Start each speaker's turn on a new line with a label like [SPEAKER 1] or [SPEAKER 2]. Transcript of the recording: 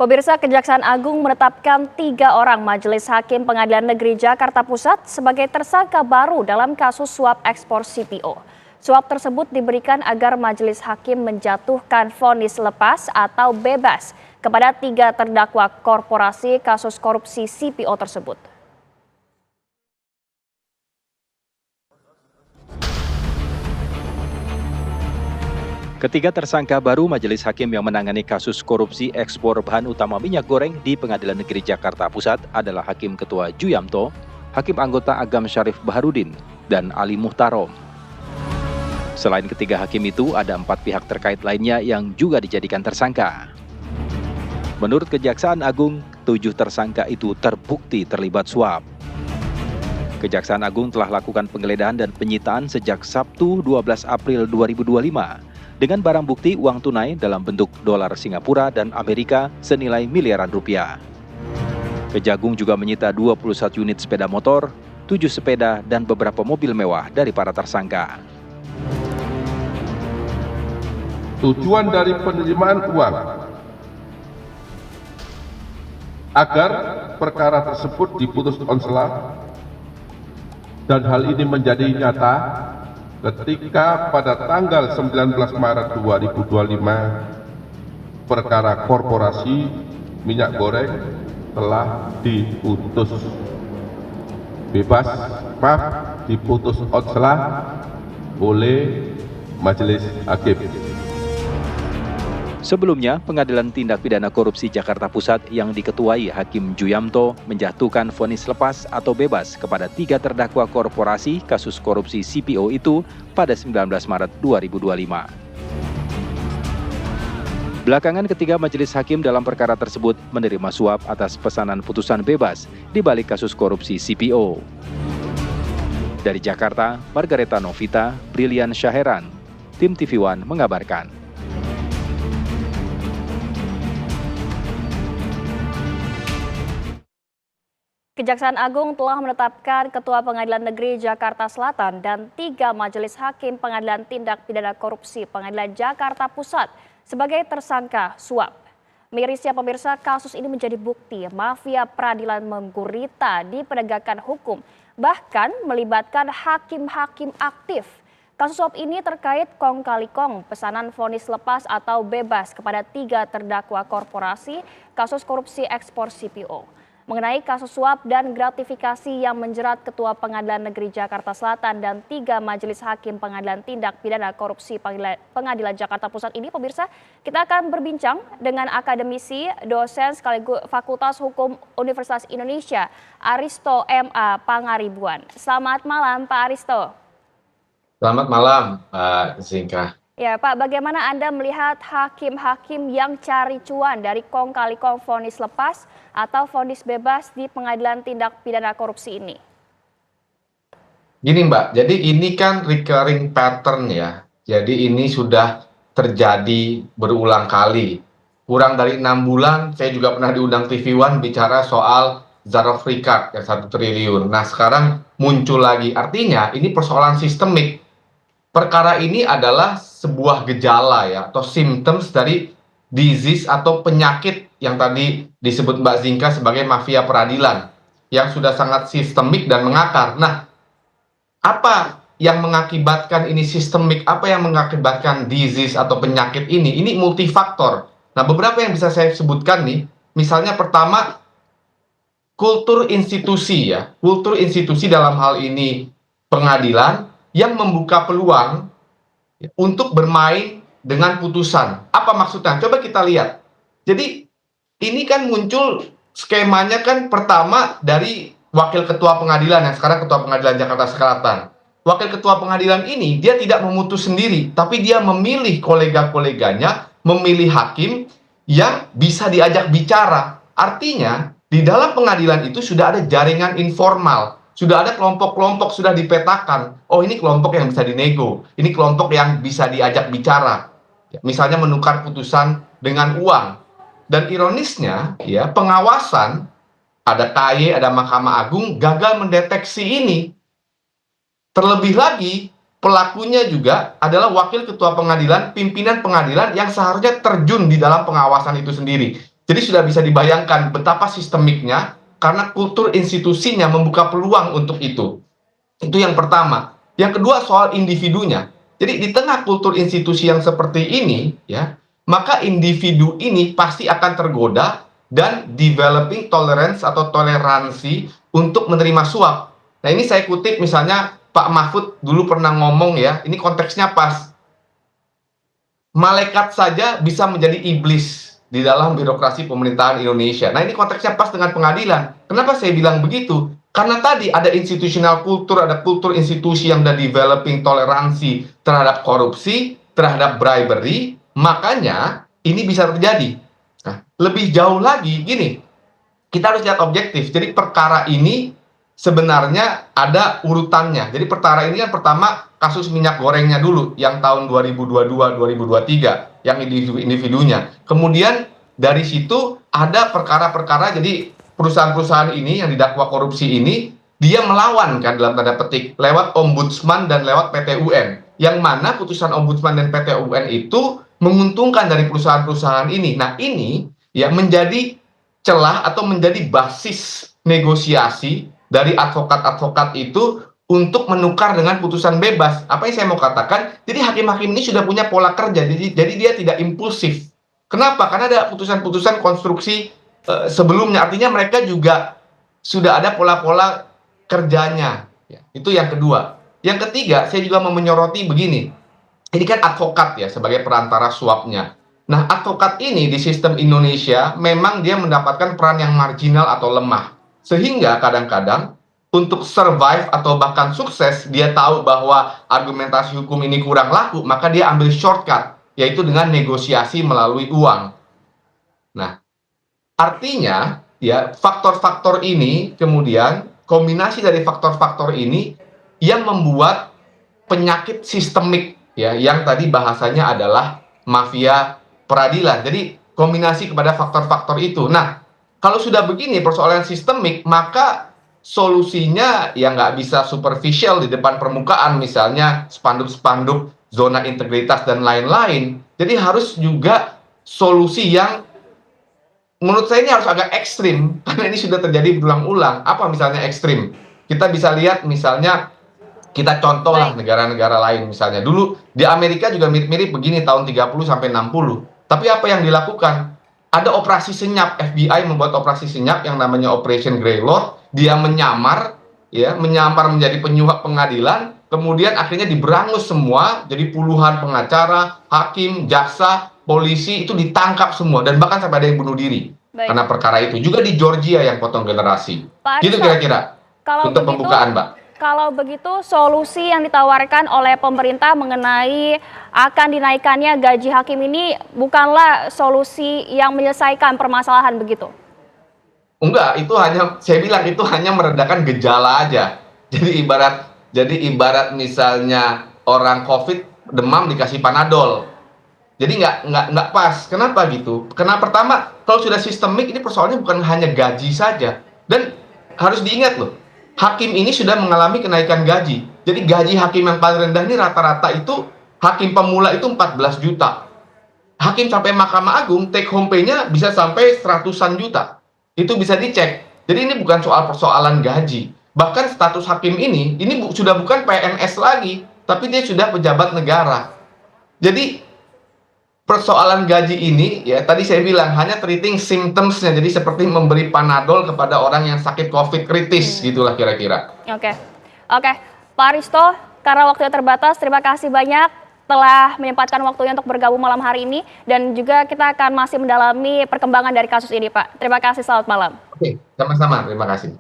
[SPEAKER 1] Pemirsa, Kejaksaan Agung menetapkan 3 orang Majelis Hakim Pengadilan Negeri Jakarta Pusat sebagai tersangka baru dalam kasus suap ekspor CPO. Suap tersebut diberikan agar Majelis Hakim menjatuhkan vonis lepas atau bebas kepada 3 terdakwa korporasi kasus korupsi CPO tersebut.
[SPEAKER 2] Ketiga tersangka baru Majelis Hakim yang menangani kasus korupsi ekspor bahan utama minyak goreng di Pengadilan Negeri Jakarta Pusat adalah Hakim Ketua Juyamto, Hakim Anggota Agam Syarif Baharudin, dan Ali Muhtarom. Selain ketiga hakim itu, ada 4 pihak terkait lainnya yang juga dijadikan tersangka. Menurut Kejaksaan Agung, 7 tersangka itu terbukti terlibat suap. Kejaksaan Agung telah lakukan penggeledahan dan penyitaan sejak Sabtu 12 April 2025 dengan barang bukti uang tunai dalam bentuk dolar Singapura dan Amerika senilai miliaran rupiah. Kejagung juga menyita 21 unit sepeda motor, 7 sepeda, dan beberapa mobil mewah dari para tersangka.
[SPEAKER 3] Tujuan dari penerimaan uang agar perkara tersebut diputus konsela, dan hal ini menjadi nyata ketika pada tanggal 19 Maret 2025 perkara korporasi minyak goreng telah diputus konsela oleh Majelis Hakim.
[SPEAKER 2] Sebelumnya, Pengadilan Tindak Pidana Korupsi Jakarta Pusat yang diketuai Hakim Juyamto menjatuhkan vonis lepas atau bebas kepada 3 terdakwa korporasi kasus korupsi CPO itu pada 19 Maret 2025. Belakangan ketiga majelis hakim dalam perkara tersebut menerima suap atas pesanan putusan bebas di balik kasus korupsi CPO. Dari Jakarta, Margareta Novita, Brilian Syaheran, Tim TV One mengabarkan.
[SPEAKER 1] Kejaksaan Agung telah menetapkan Ketua Pengadilan Negeri Jakarta Selatan dan 3 Majelis Hakim Pengadilan Tindak Pidana Korupsi Pengadilan Jakarta Pusat sebagai tersangka suap. Mirisnya pemirsa, kasus ini menjadi bukti mafia peradilan menggurita di penegakan hukum, bahkan melibatkan hakim-hakim aktif. Kasus suap ini terkait kong kali kong pesanan vonis lepas atau bebas kepada 3 terdakwa korporasi kasus korupsi ekspor CPO. Mengenai kasus suap dan gratifikasi yang menjerat Ketua Pengadilan Negeri Jakarta Selatan dan 3 Majelis Hakim Pengadilan Tindak Pidana Korupsi Pengadilan Jakarta Pusat ini, pemirsa, kita akan berbincang dengan akademisi, dosen sekaligus Fakultas Hukum Universitas Indonesia, Aristo M.A. Pangaribuan. Selamat malam, Pak Aristo.
[SPEAKER 4] Selamat malam, Pak Zinka.
[SPEAKER 1] Ya, Pak, bagaimana Anda melihat hakim-hakim yang cari cuan dari kong kali kong vonis lepas atau vonis bebas di Pengadilan Tindak Pidana Korupsi ini?
[SPEAKER 4] Gini Mbak, jadi ini kan recurring pattern ya. Jadi ini sudah terjadi berulang kali. Kurang dari 6 bulan, saya juga pernah diundang TV One bicara soal Zaroff Ricard yang 1 triliun. Nah sekarang muncul lagi, artinya ini persoalan sistemik. Perkara ini adalah sebuah gejala ya, atau symptoms dari disease atau penyakit yang tadi disebut Mbak Zinka sebagai mafia peradilan yang sudah sangat sistemik dan mengakar. Nah, apa yang mengakibatkan ini sistemik? Apa yang mengakibatkan disease atau penyakit ini? Ini multifaktor. Nah, beberapa yang bisa saya sebutkan nih, misalnya pertama, kultur institusi ya. Kultur institusi dalam hal ini pengadilan yang membuka peluang untuk bermain dengan putusan. Apa maksudnya? Coba kita lihat. Jadi ini kan muncul skemanya kan pertama dari wakil ketua pengadilan yang sekarang Ketua Pengadilan Jakarta Selatan. Wakil ketua pengadilan ini dia tidak memutus sendiri, tapi dia memilih kolega-koleganya, memilih hakim yang bisa diajak bicara. Artinya di dalam pengadilan itu sudah ada jaringan informal. Sudah ada kelompok-kelompok, sudah dipetakan. Oh, ini kelompok yang bisa dinego. Ini kelompok yang bisa diajak bicara. Misalnya menukar putusan dengan uang. Dan ironisnya, ya, pengawasan, ada KY, ada Mahkamah Agung, gagal mendeteksi ini. Terlebih lagi, pelakunya juga adalah wakil ketua pengadilan, pimpinan pengadilan yang seharusnya terjun di dalam pengawasan itu sendiri. Jadi sudah bisa dibayangkan betapa sistemiknya karena kultur institusinya membuka peluang untuk itu. Itu yang pertama. Yang kedua soal individunya. Jadi di tengah kultur institusi yang seperti ini, ya, maka individu ini pasti akan tergoda dan developing tolerance atau toleransi untuk menerima suap. Nah, ini saya kutip misalnya Pak Mahfud dulu pernah ngomong, ya, ini konteksnya pas. Malaikat saja bisa menjadi iblis di dalam birokrasi pemerintahan Indonesia. Nah, ini konteksnya pas dengan pengadilan. Kenapa saya bilang begitu? Karena tadi ada institutional kultur, ada kultur institusi yang udah developing toleransi terhadap korupsi, terhadap bribery, makanya ini bisa terjadi. Nah, lebih jauh lagi, gini, kita harus lihat objektif. Jadi perkara ini sebenarnya ada urutannya. Jadi perkara ini kan pertama kasus minyak gorengnya dulu, yang tahun 2022-2023, yang individunya. Kemudian dari situ ada perkara-perkara, jadi perusahaan-perusahaan ini yang didakwa korupsi ini, dia melawan kan dalam tanda petik lewat ombudsman dan lewat PT UN, yang mana putusan ombudsman dan PT UN itu menguntungkan dari perusahaan-perusahaan ini. Nah, ini ya menjadi celah atau menjadi basis negosiasi dari advokat-advokat itu untuk menukar dengan putusan bebas. Apa yang saya mau katakan? Jadi hakim-hakim ini sudah punya pola kerja, jadi dia tidak impulsif. Kenapa? Karena ada putusan-putusan konstruksi sebelumnya, artinya mereka juga sudah ada pola-pola kerjanya. Ya, itu yang kedua. Yang ketiga, saya juga mau menyoroti begini. Ini kan advokat ya sebagai perantara suapnya. Nah, advokat ini di sistem Indonesia memang dia mendapatkan peran yang marginal atau lemah. Sehingga kadang-kadang untuk survive atau bahkan sukses, dia tahu bahwa argumentasi hukum ini kurang laku, maka dia ambil shortcut, yaitu dengan negosiasi melalui uang. Nah, artinya, ya, faktor-faktor ini kemudian kombinasi dari faktor-faktor ini yang membuat penyakit sistemik, ya, yang tadi bahasanya adalah mafia peradilan. Jadi kombinasi kepada faktor-faktor itu. Nah, kalau sudah begini persoalan sistemik, maka solusinya ya nggak bisa superficial di depan permukaan, misalnya spanduk-spanduk zona integritas dan lain-lain. Jadi harus juga solusi yang menurut saya ini harus agak ekstrim, karena ini sudah terjadi berulang-ulang. Apa misalnya ekstrim? Kita bisa lihat misalnya, kita contoh lah negara-negara lain misalnya. Dulu di Amerika juga mirip-mirip begini tahun 30 sampai 60. Tapi apa yang dilakukan? Ada operasi senyap, FBI membuat operasi senyap yang namanya Operation Greylord. Dia menyamar, ya, menyamar menjadi penyuap pengadilan, kemudian akhirnya diberangus semua, jadi puluhan pengacara, hakim, jaksa, polisi itu ditangkap semua, dan bahkan sampai ada yang bunuh diri.
[SPEAKER 1] Baik.
[SPEAKER 4] Karena perkara itu. Juga di Georgia yang potong generasi.
[SPEAKER 1] Pak
[SPEAKER 4] Gitu
[SPEAKER 1] Aristo,
[SPEAKER 4] kira-kira untuk pembukaan, Mbak.
[SPEAKER 1] Kalau begitu, solusi yang ditawarkan oleh pemerintah mengenai akan dinaikannya gaji hakim ini bukanlah solusi yang menyelesaikan permasalahan begitu?
[SPEAKER 4] Enggak, itu hanya, saya bilang itu hanya meredakan gejala aja. Jadi ibarat misalnya orang COVID demam dikasih Panadol. Jadi nggak pas. Kenapa gitu? Karena pertama, kalau sudah sistemik, ini persoalannya bukan hanya gaji saja. Dan harus diingat loh, hakim ini sudah mengalami kenaikan gaji. Jadi gaji hakim yang paling rendah ini rata-rata itu, hakim pemula itu 14 juta. Hakim sampai Mahkamah Agung, take home pay-nya bisa sampai 100-an juta. Itu bisa dicek. Jadi ini bukan soal persoalan gaji. Bahkan status hakim ini sudah bukan PNS lagi, tapi dia sudah pejabat negara. Jadi persoalan gaji ini, ya tadi saya bilang, hanya treating symptoms-nya. Jadi seperti memberi Panadol kepada orang yang sakit COVID kritis, gitulah kira-kira.
[SPEAKER 1] Oke. Pak Aristo, karena waktunya terbatas, terima kasih banyak telah menyempatkan waktunya untuk bergabung malam hari ini, dan juga kita akan masih mendalami perkembangan dari kasus ini, Pak. Terima kasih, selamat malam.
[SPEAKER 4] Oke, sama-sama, terima kasih.